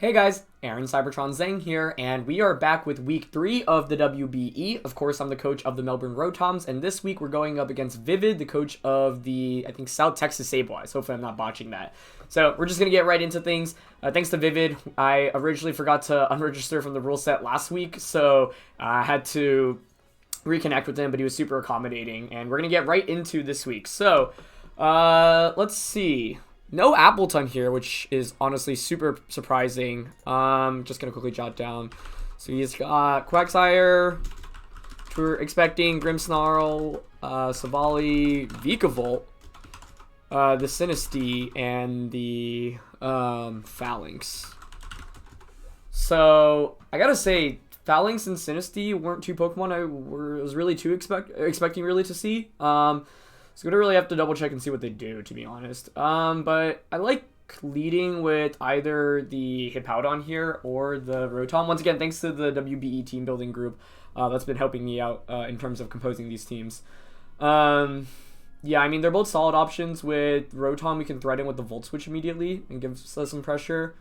Hey guys, Aaron Cybertron Zhang here, and we are back with week 3 of the WBE. Of course, I'm the coach of the Melbourne Rotoms, and this week we're going up against Vivid, the coach of the, I think, South Texas Sableyes. Hopefully I'm not botching that. So we're just going to get right into things. Thanks to Vivid, I originally forgot to unregister from the rule set last week, so I had to reconnect with him, but he was super accommodating, and we're going to get right into this week. So, let's see. No Appleton here, which is honestly super surprising. Just gonna quickly jot down. So he's got Quagsire. We're expecting Grimmsnarl, Savali, Vikavolt, the Sinistea, and the Phalanx. So I gotta say, Phalanx and Sinistea weren't two Pokemon I was really too expecting really to see. So I'm going to really have to double check and see what they do, to be honest. But I like leading with either the Hippowdon here or the Rotom. Once again, thanks to the WBE team building group. That's been helping me out in terms of composing these teams. Yeah, I mean, they're both solid options. With Rotom, we can threaten with the Volt Switch immediately and give us some pressure.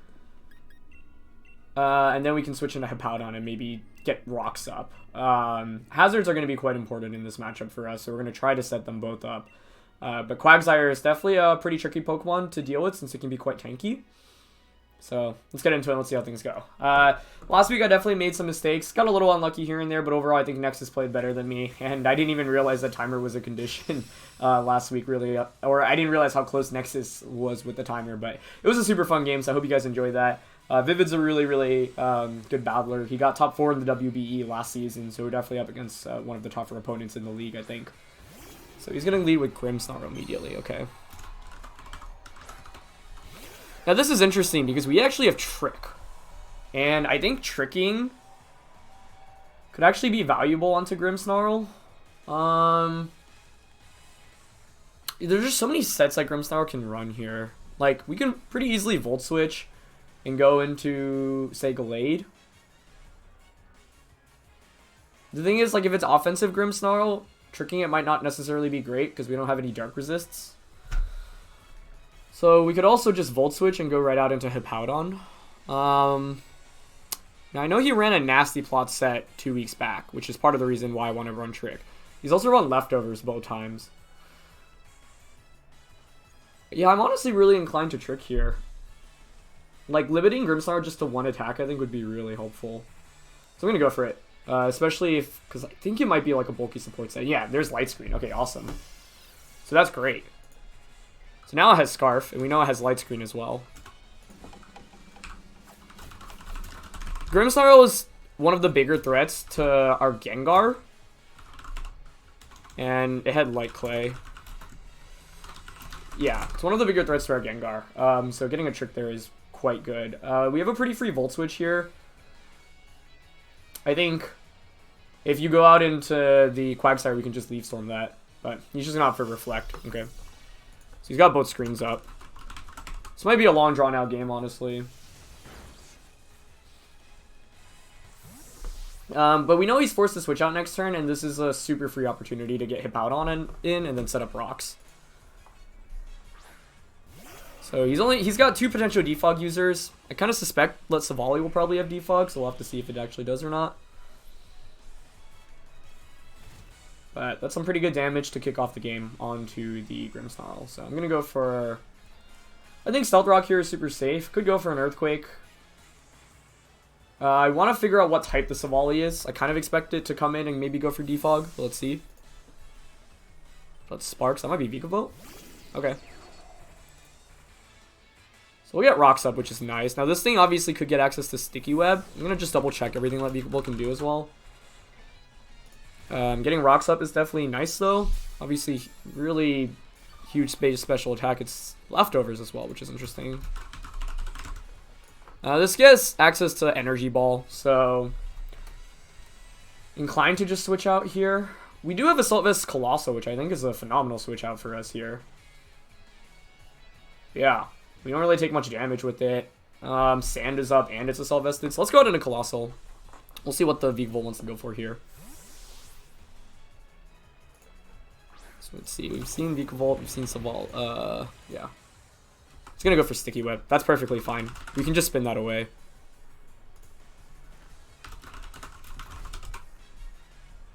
And then we can switch into Hippowdon and maybe get rocks up. Hazards are going to be quite important in this matchup for us, so we're going to try to set them both up. But Quagsire is definitely a pretty tricky Pokemon to deal with since it can be quite tanky. So let's get into it and let's see how things go. Last week I definitely made some mistakes. Got a little unlucky here and there, but overall I think Nexus played better than me. And I didn't even realize that timer was a condition last week, really. Or I didn't realize how close Nexus was with the timer, but it was a super fun game, so I hope you guys enjoyed that. Vivid's a really good battler. He got top 4 in the WBE last season, so we're definitely up against one of the tougher opponents in the league, I think. So he's going to lead with Grimmsnarl immediately, okay. Now this is interesting because we actually have Trick. And I think tricking could actually be valuable onto Grimmsnarl. There's just so many sets that Grimmsnarl can run here. Like, we can pretty easily Volt Switch and go into, say, Gallade. The thing is, like, if it's offensive Grimmsnarl, tricking it might not necessarily be great because we don't have any Dark Resists. So we could also just Volt Switch and go right out into Hippowdon. Now, I know he ran a nasty plot set 2 weeks back, which is part of the reason why I want to run Trick. He's also run Leftovers both times. Yeah, I'm honestly really inclined to Trick here. Like, limiting Grimmsnarl just to one attack, I think, would be really helpful. So I'm going to go for it. Especially if... because I think it might be, like, a bulky support set. Yeah, there's Light Screen. Okay, awesome. So that's great. So now it has Scarf, and we know it has Light Screen as well. Grimmsnarl is one of the bigger threats to our Gengar. And it had Light Clay. Yeah, it's one of the bigger threats to our Gengar. So getting a Trick there is quite good. We have a pretty free Volt Switch here. I think if you go out into the Quagsire, we can just Leaf Storm that. But he's just going to opt for Reflect. Okay. So he's got both screens up. This might be a long drawn out game, honestly. But we know he's forced to switch out next turn, and this is a super free opportunity to get Hippowdon in and then set up rocks. So he's got 2 potential defog users. I kind of suspect Savali will probably have defog, so we'll have to see if it actually does or not. But that's some pretty good damage to kick off the game onto the Grimmsnarl. So I'm going to go for... I think Stealth Rock here is super safe. Could go for an Earthquake. I want to figure out what type the Savali is. I kind of expect it to come in and maybe go for defog. But let's see. That's Sparks. That might be Vikavolt. Okay. So we'll get Rocks up, which is nice. Now this thing obviously could get access to Sticky Web. I'm going to just double check everything that Vikavolt can do as well. Getting Rocks up is definitely nice though. Obviously really huge space special attack. It's Leftovers as well, which is interesting. This gets access to Energy Ball, so inclined to just switch out here. We do have Assault Vest Colossal, which I think is a phenomenal switch out for us here. Yeah. We don't really take much damage with it. Sand is up and it's Assault Vested. So let's go out into Colossal. We'll see what the Vikavolt wants to go for here. So let's see. We've seen Vikavolt. We've seen Saval. Yeah. It's going to go for Sticky Web. That's perfectly fine. We can just spin that away.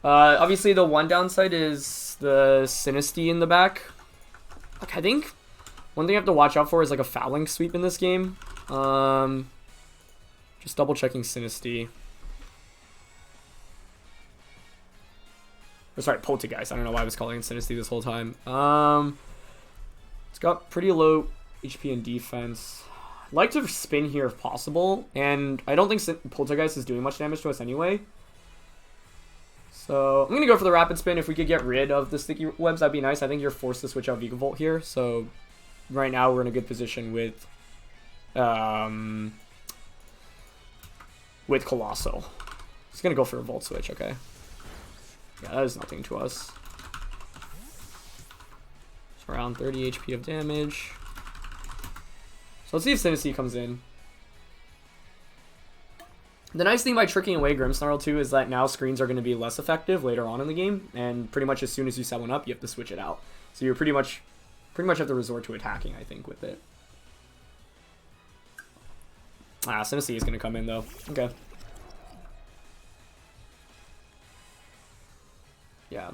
Obviously the one downside is the Sinistea in the back. Like, I think one thing I have to watch out for is like a Phalanx sweep in this game. Just double checking Sinistea. Or sorry, Polteageist. I don't know why I was calling it Sinistea this whole time. It's got pretty low HP and defense. I'd like to spin here if possible, and I don't think Polteageist is doing much damage to us anyway. So I'm going to go for the rapid spin. If we could get rid of the sticky webs, that'd be nice. I think you're forced to switch out Vikavolt here. So right now we're in a good position with Colossal. He's going to go for a Volt Switch, okay. Yeah, that is nothing to us. It's around 30 HP of damage. So let's see if Sinistea comes in. The nice thing by tricking away Grimmsnarl too is that now screens are going to be less effective later on in the game, and pretty much as soon as you set one up, you have to switch it out. So you're pretty much have to resort to attacking, I think, with it. Sinistea is going to come in though. Okay. Yeah.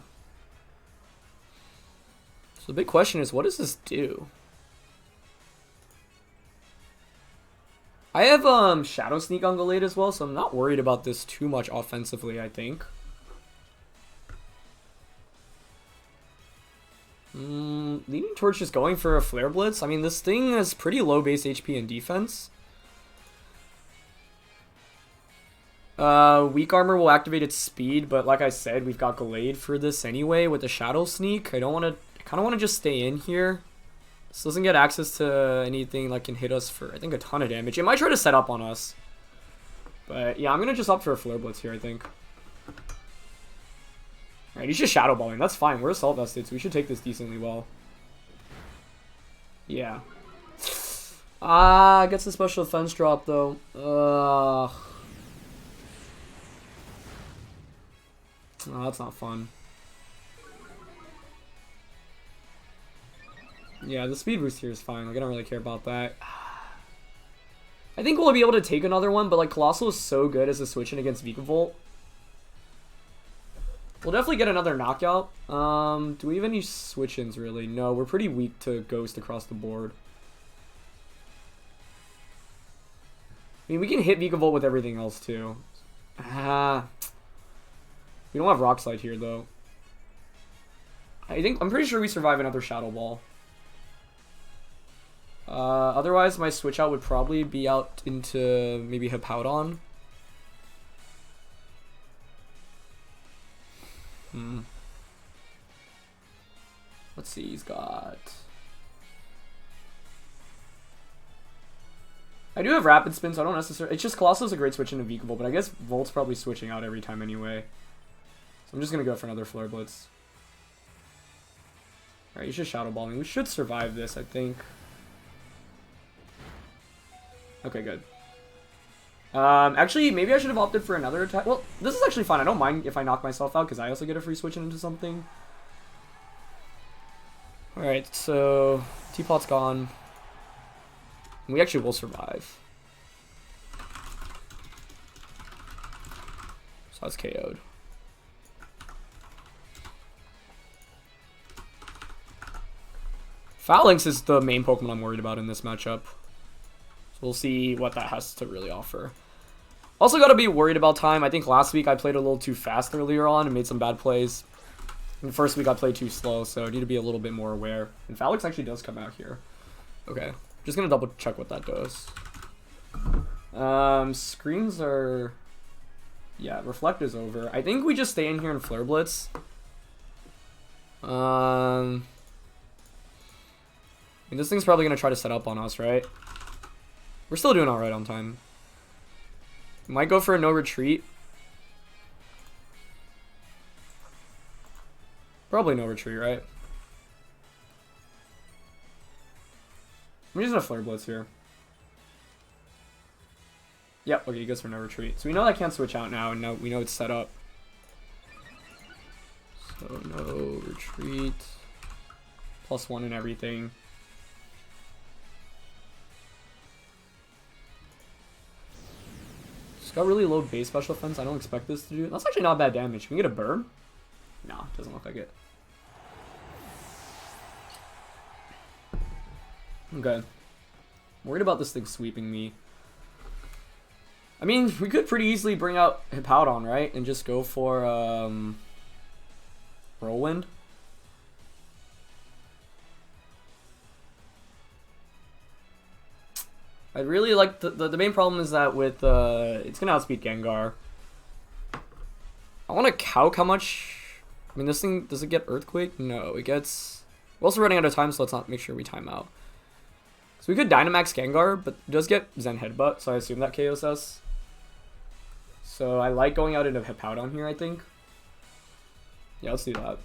So the big question is, what does this do? I have Shadow Sneak on Gallade as well, so I'm not worried about this too much offensively, I think. Leaning towards just going for a Flare Blitz. I mean, this thing has pretty low base HP and defense. Weak Armor will activate its speed, but like I said, we've got Gallade for this anyway with the Shadow Sneak. I kind of want to just stay in here. This doesn't get access to anything that can hit us for, I think, a ton of damage. It might try to set up on us. But yeah, I'm going to just opt for a Flare Blitz here, I think. Alright, he's just Shadow Balling. That's fine. We're Assault Vested, so we should take this decently well. Yeah. Gets the special defense drop, though. Oh, that's not fun. Yeah, the speed boost here is fine. Like, I don't really care about that. I think we'll be able to take another one, but like Colossal is so good as a switch-in against Vikavolt. We'll definitely get another knockout. Do we have any switch-ins, really? No, we're pretty weak to Ghost across the board. I mean, we can hit Vikavolt with everything else, too. We don't have Rock Slide here, though. I'm pretty sure we survive another Shadow Ball. Otherwise, my switch out would probably be out into maybe Hippowdon. Let's see, he's got... I do have Rapid Spin, so I don't necessarily... It's just Colossal's a great switch into Vikavolt, but I guess Volt's probably switching out every time anyway. So I'm just going to go for another Flare Blitz. Alright, he's just Shadow Balling. We should survive this, I think. Okay, good. Actually, maybe I should have opted for another attack. Well, this is actually fine. I don't mind if I knock myself out, because I also get a free switch into something. Alright, so... Teapot's gone. We actually will survive. So that's KO'd. Phalanx is the main Pokemon I'm worried about in this matchup. So we'll see what that has to really offer. Also got to be worried about time. I think last week I played a little too fast earlier on and made some bad plays. And the first week I played too slow, so I need to be a little bit more aware. And Phalanx actually does come out here. Okay. Just going to double check what that does. Screens are... Yeah, Reflect is over. I think we just stay in here and Flare Blitz. I mean, this thing's probably going to try to set up on us, right? We're still doing alright on time. Might go for a no retreat. Probably no retreat, right? I'm using a Flare Blitz here. Yep, okay, he goes for no retreat. So we know that can't switch out now, and now we know it's set up. So no retreat. +1 and everything. got really low base special defense. I don't expect this to do. That's actually not bad damage. Can we get a burn? No, doesn't look like it. Okay. I'm worried about this thing sweeping me. I mean, we could pretty easily bring out Hippowdon, right? And just go for Whirlwind. I really like the main problem is that with it's gonna outspeed Gengar. I want to calc how much. I mean, this thing, does it get Earthquake? No, it gets. We're also running out of time, so let's not make sure we time out. So we could Dynamax Gengar, but it does get Zen Headbutt, so I assume that KOs us. So I like going out into Hippowdon here, I think. Yeah, let's do that.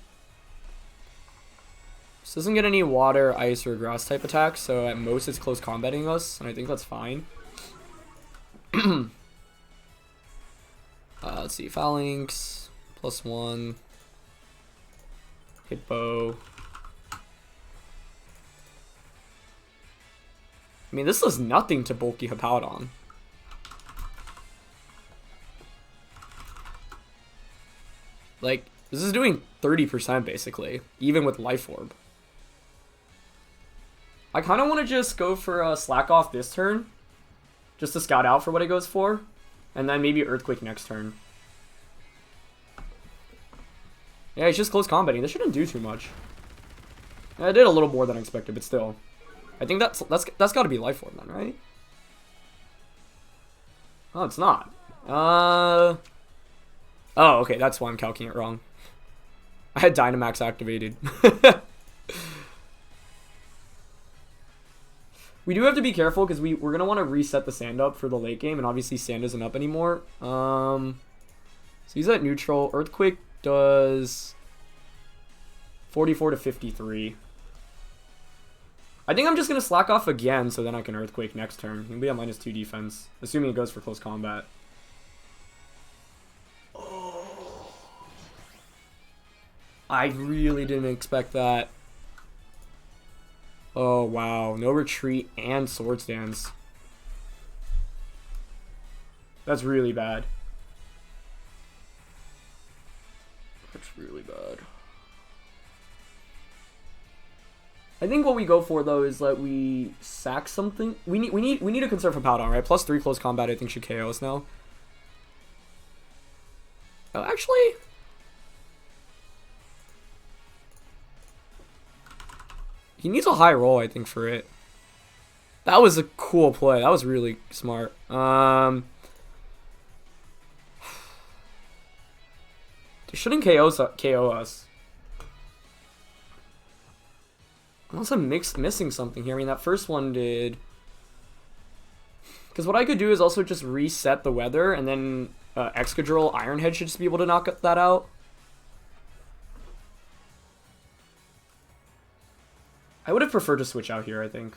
This doesn't get any water, ice, or grass type attacks, so at most it's close combating us, and I think that's fine. Let's see, Phalanx, +1, Hippo. I mean, this does nothing to bulky Hippowdon. Like, this is doing 30% basically, even with Life Orb. I kind of want to just go for a Slack Off this turn, just to scout out for what it goes for, and then maybe Earthquake next turn. Yeah, it's just close combating. This shouldn't do too much. Yeah, it did a little more than I expected, but still. I think that's got to be Life Orb then, right? Oh, it's not. Oh, okay, that's why I'm calculating it wrong. I had Dynamax activated. We do have to be careful because we're going to want to reset the sand up for the late game, and obviously sand isn't up anymore. So he's at neutral. Earthquake does 44 to 53. I think I'm just going to slack off again so then I can Earthquake next turn. He'll be at -2 defense, assuming it goes for close combat. Oh. I really didn't expect that. Oh, wow. No retreat and Sword Stance. That's really bad. That's really bad. I think what we go for though is that we sack something. We need to conserve Hippowdon, right? +3 close combat I think should KO us now. Oh, actually, he needs a high roll, I think, for it. That was a cool play. That was really smart. They shouldn't KO us. Unless I'm missing something here. I mean, that first one did. Because what I could do is also just reset the weather, and then Excadrill Ironhead should just be able to knock that out. I would have preferred to switch out here, I think.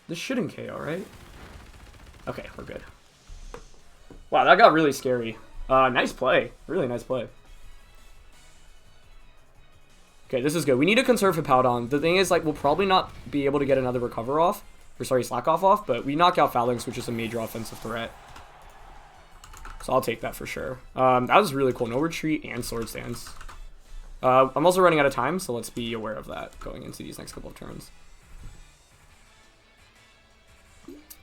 This shouldn't KO, right? Okay, we're good. Wow, that got really scary. Nice play. Really nice play. Okay, this is good. We need to conserve Hippowdon. The thing is, like, we'll probably not be able to get another recover off. Or, sorry, slack off, but we knock out Phalanx, which is a major offensive threat. So I'll take that for sure. That was really cool. No retreat and Sword Stance. I'm also running out of time, so let's be aware of that going into these next couple of turns.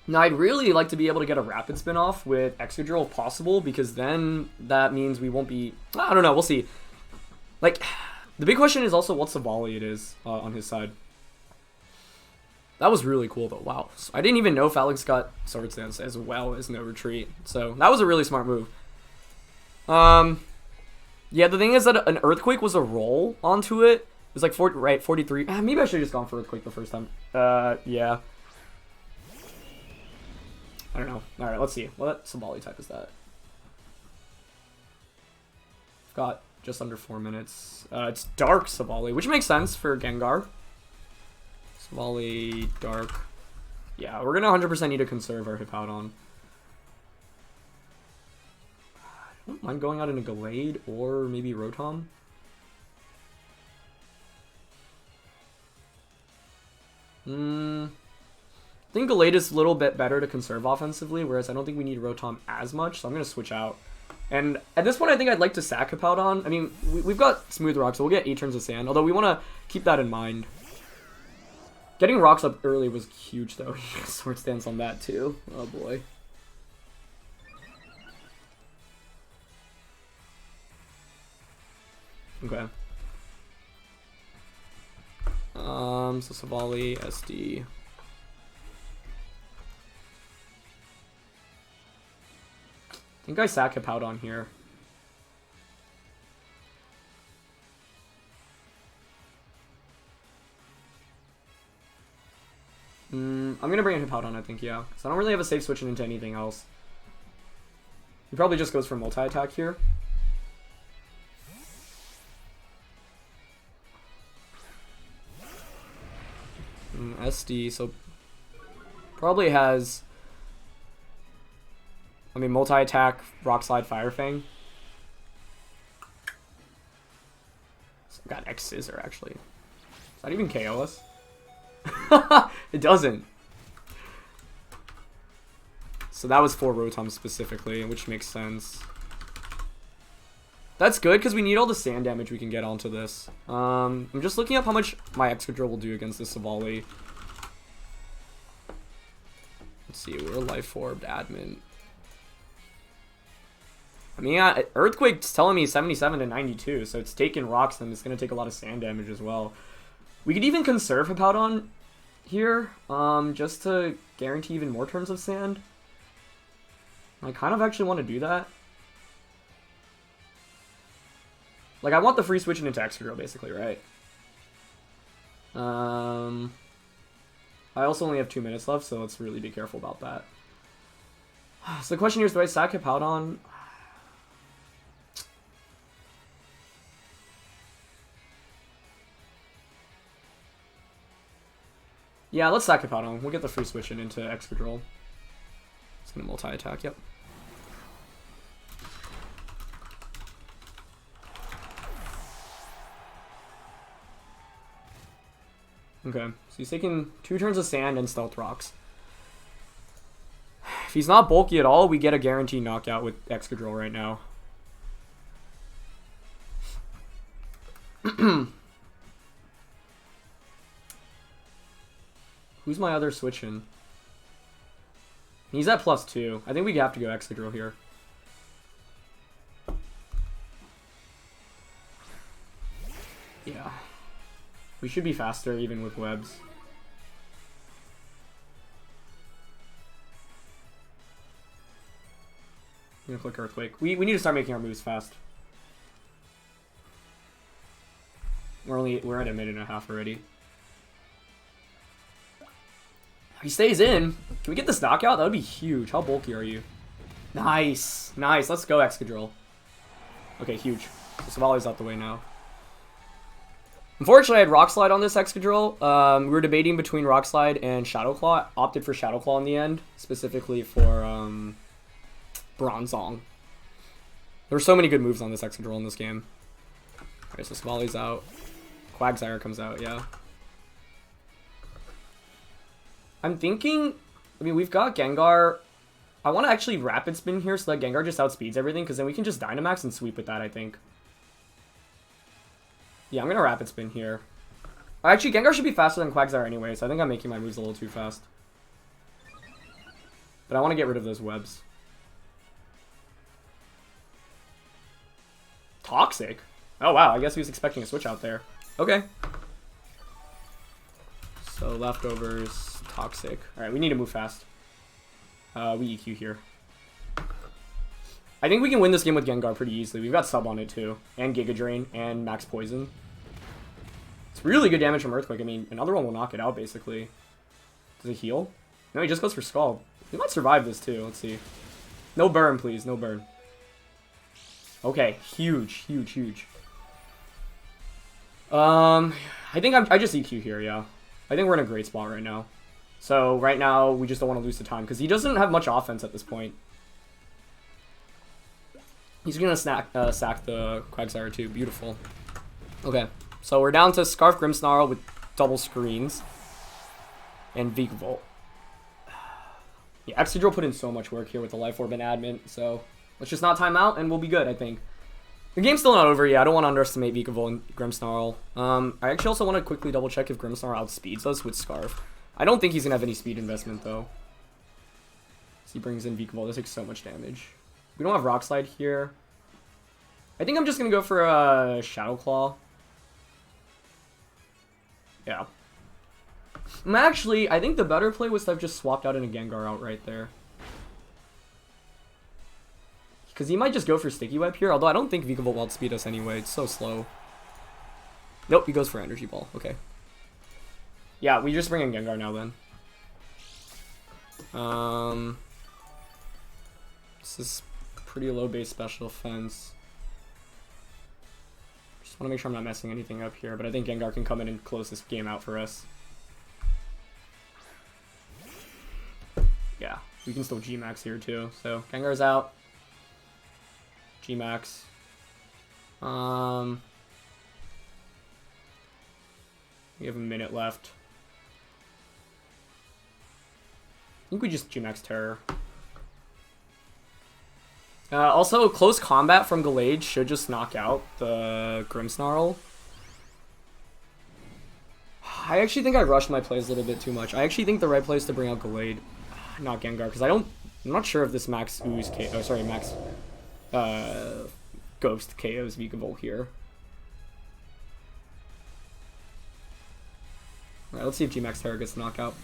Now, I'd really like to be able to get a Rapid Spin off with Excadrill if possible, because then that means we won't be... I don't know, we'll see. Like, the big question is also what Savali it is on his side. That was really cool, though. Wow. So I didn't even know Phalanx got Sword Stance as well as no retreat. So that was a really smart move. Yeah, the thing is that an Earthquake was a roll onto it. It was like 43. Maybe I should have just gone for Earthquake the first time. Yeah. I don't know. Alright, let's see. What Savali type is that? Got just under 4 minutes. It's Dark Savali, which makes sense for Gengar. Savali, Dark. Yeah, we're going to 100% need to conserve our Hippowdon. I don't mind going out in a Gallade or maybe Rotom. I think Gallade is a little bit better to conserve offensively, whereas I don't think we need Rotom as much, so I'm going to switch out. And at this point, I think I'd like to sack Hippowdon. I mean, we've got Smooth Rock, so we'll get 8 turns of Sand, although we want to keep that in mind. Getting rocks up early was huge, though. Sword Stance on that, too. Oh, boy. Okay. So Savali, SD. I think I sack Hippowdon here. I'm gonna bring in Hippowdon, I think, yeah. Because I don't really have a safe switching into anything else. He probably just goes for multi-attack here. SD, so probably has, I mean, multi-attack, Rock Slide, Fire Fang. So got X Scissor, actually. Does that even KO us? It doesn't. So that was for Rotom specifically, which makes sense. That's good, because we need all the sand damage we can get onto this. I'm just looking up how much my Excadrill will do against this Savali. Let's see, we're Life Orbed, Admin. I mean, Earthquake's telling me 77 to 92, so it's taking rocks, and it's going to take a lot of sand damage as well. We could even conserve Hippowdon here, just to guarantee even more turns of sand. I kind of actually want to do that. Like, I want the free switching into Excadrill, basically, right? I also only have 2 minutes left, so let's really be careful about that. So the question here is, do I sack Hippowdon? Yeah, let's sack Hippowdon. We'll get the free switching into Excadrill. It's going to multi-attack, yep. Okay, so he's taking 2 turns of sand and stealth rocks. If he's not bulky at all, we get a guaranteed knockout with Excadrill right now. Who's my other switch-in? He's at +2. I think we have to go Excadrill here. Yeah. We should be faster even with webs. I'm gonna click Earthquake. We need to start making our moves fast. We're at a minute and a half already. He stays in. Can we get this knockout? That would be huge. How bulky are you? Nice. Nice. Let's go, Excadrill. Okay, huge. So Savali's out the way now. Unfortunately, I had Rock Slide on this Excadrill. We were debating between Rock Slide and Shadow Claw. Opted for Shadow Claw in the end, specifically for Bronzong. There were so many good moves on this Excadrill in this game. Alright, so Savali's out. Quagsire comes out, yeah. I'm thinking, I mean, we've got Gengar. I want to actually Rapid Spin here so that Gengar just outspeeds everything, because then we can just Dynamax and sweep with that, I think. Yeah, I'm going to Rapid Spin here. Actually, Gengar should be faster than Quagsire anyway, so I think I'm making my moves a little too fast. But I want to get rid of those webs. Toxic? Oh, wow, I guess he was expecting a switch out there. Okay. So, leftovers, Toxic. Alright, we need to move fast. We EQ here. I think we can win this game with Gengar pretty easily. We've got Sub on it too. And Giga Drain and Max Poison. It's really good damage from Earthquake. I mean, another one will knock it out basically. Does it heal? No, he just goes for Scald. He might survive this too. Let's see. No burn, please. No burn. Okay. Huge. Huge, huge. I think I just EQ here, yeah. I think we're in a great spot right now. So right now, we just don't want to lose the time. Because he doesn't have much offense at this point. He's going to sack the Quagsire too. Beautiful. Okay. So we're down to Scarf Grimmsnarl with double screens. And Vikavolt. Yeah, Excadrill put in so much work here with the Life Orb and Adamant, so let's just not time out and we'll be good, I think. The game's still not over yet. I don't want to underestimate Vikavolt and Grimmsnarl. I actually also want to quickly double check if Grimmsnarl outspeeds us with Scarf. I don't think he's going to have any speed investment, though. So he brings in Vikavolt. This takes so much damage. We don't have Rock Slide here. I think I'm just going to go for a Shadow Claw. Yeah. Actually, I think the better play was to have just swapped out in a Gengar out right there. Because he might just go for Sticky Web here, although I don't think Vikavolt will outspeed us anyway. It's so slow. Nope, he goes for Energy Ball. Okay. Yeah, we just bring in Gengar now then. This is pretty low base special defense. Just want to make sure I'm not messing anything up here, but I think Gengar can come in and close this game out for us. Yeah, we can still G-Max here too. So Gengar's out. G-Max. We have a minute left. I think we just G-Max Terror. Also, close combat from Gallade should just knock out the Grimmsnarl. I actually think I rushed my plays a little bit too much. I actually think the right play is to bring out Gallade, not Gengar, because I'm not sure if this Max Ooze KO. Oh, sorry, Max Ghost KOs Vikavolt here. Alright, let's see if G-Max Terror gets the knockout.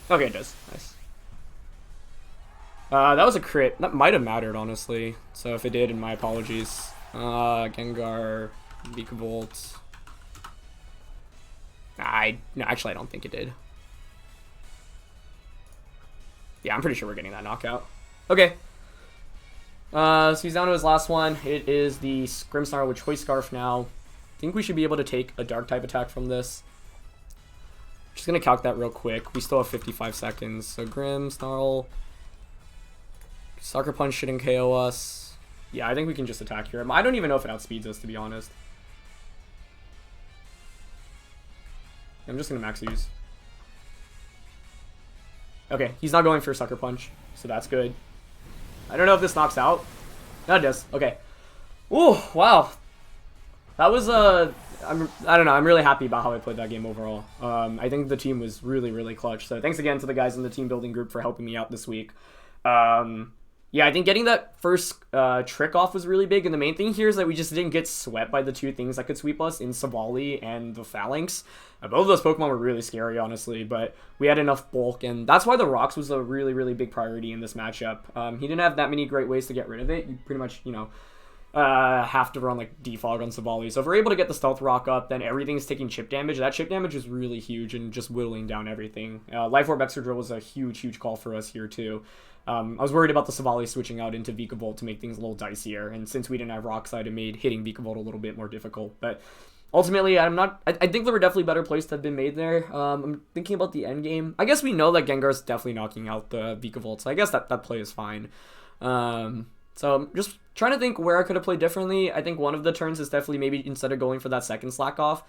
Okay, it does. Nice. That was a crit. That might have mattered, honestly. So if it did, my apologies. Gengar, Vikavolt. No, actually, I don't think it did. Yeah, I'm pretty sure we're getting that knockout. Okay. So he's down to his last one. It is the Grimmsnarl with Choice Scarf now. I think we should be able to take a Dark type attack from this. Just gonna calc that real quick. We still have 55 seconds. So Grimmsnarl. Sucker Punch shouldn't KO us. Yeah, I think we can just attack here. I don't even know if it outspeeds us, to be honest. I'm just gonna max use. Okay, he's not going for Sucker Punch, so that's good. I don't know if this knocks out. No, it does. Okay. Ooh, wow. That was I don't know. I'm really happy about how I played that game overall. I think the team was really, really clutch. So thanks again to the guys in the team building group for helping me out this week. Yeah, I think getting that first trick off was really big. And the main thing here is that we just didn't get swept by the two things that could sweep us in Sableye and the Phalanx. Both of those Pokemon were really scary, honestly, but we had enough bulk. And that's why the Rocks was a really, really big priority in this matchup. He didn't have that many great ways to get rid of it. You pretty much, have to run like Defog on Sableye. So if we're able to get the Stealth Rock up, then everything's taking chip damage. That chip damage is really huge and just whittling down everything. Life Orb Excadrill was a huge, huge call for us here too. I was worried about the Sableye switching out into Vikavolt to make things a little dicier, and since we didn't have Rock Slide, it made hitting Vikavolt a little bit more difficult. But ultimately, I think there were definitely better plays to have been made there. I'm thinking about the end game. I guess we know that Gengar's definitely knocking out the Vikavolt, so I guess that play is fine. So I'm just trying to think where I could have played differently. I think one of the turns is definitely maybe instead of going for that second slack off,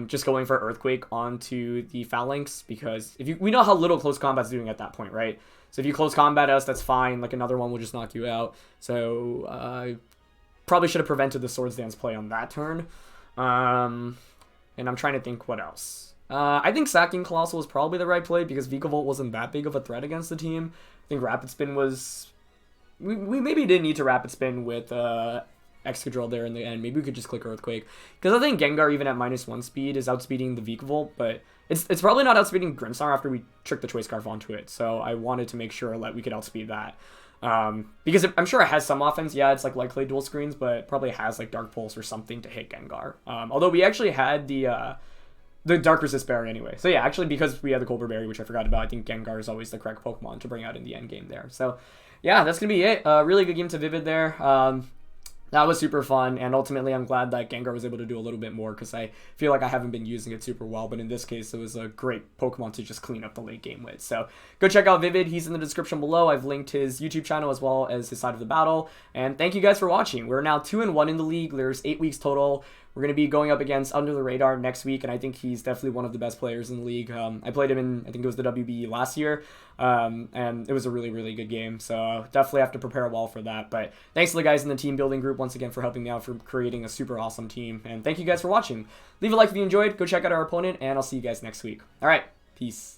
just going for Earthquake onto the Phalanx, because we know how little close combat's doing at that point, right? So if you close combat us, that's fine. Like another one will just knock you out. So I probably should have prevented the Swords Dance play on that turn. And I'm trying to think what else. I think sacking Colossal was probably the right play because Vikavolt wasn't that big of a threat against the team. I think Rapid Spin was... We maybe didn't need to Rapid Spin with Excadrill there in the end. Maybe we could just click Earthquake. Because I think Gengar, even at -1 speed, is outspeeding the Vikavolt, but it's probably not outspeeding Grimmsnarl after we tricked the Choice Scarf onto it. So I wanted to make sure that we could outspeed that. Because I'm sure it has some offense. Yeah, it's like likely dual screens, but it probably has like Dark Pulse or something to hit Gengar. Although we actually had the Dark Resist Berry anyway. So yeah, actually because we had the Colbur Berry, which I forgot about, I think Gengar is always the correct Pokemon to bring out in the end game there. So yeah, that's going to be it. Really good game to Vivid there. That was super fun, and ultimately I'm glad that Gengar was able to do a little bit more because I feel like I haven't been using it super well, but in this case it was a great Pokemon to just clean up the late game with. So go check out Vivid. He's in the description below. I've linked his YouTube channel as well as his side of the battle, and thank you guys for watching. We're now 2-1 in the league. There's 8 weeks total. We're going to be going up against Under the Radar next week, and I think he's definitely one of the best players in the league. I played him in, I think it was the WBE last year, and it was a really, really good game. So definitely have to prepare well for that. But thanks to the guys in the team building group once again for helping me out for creating a super awesome team. And thank you guys for watching. Leave a like if you enjoyed. Go check out our opponent, and I'll see you guys next week. All right, peace.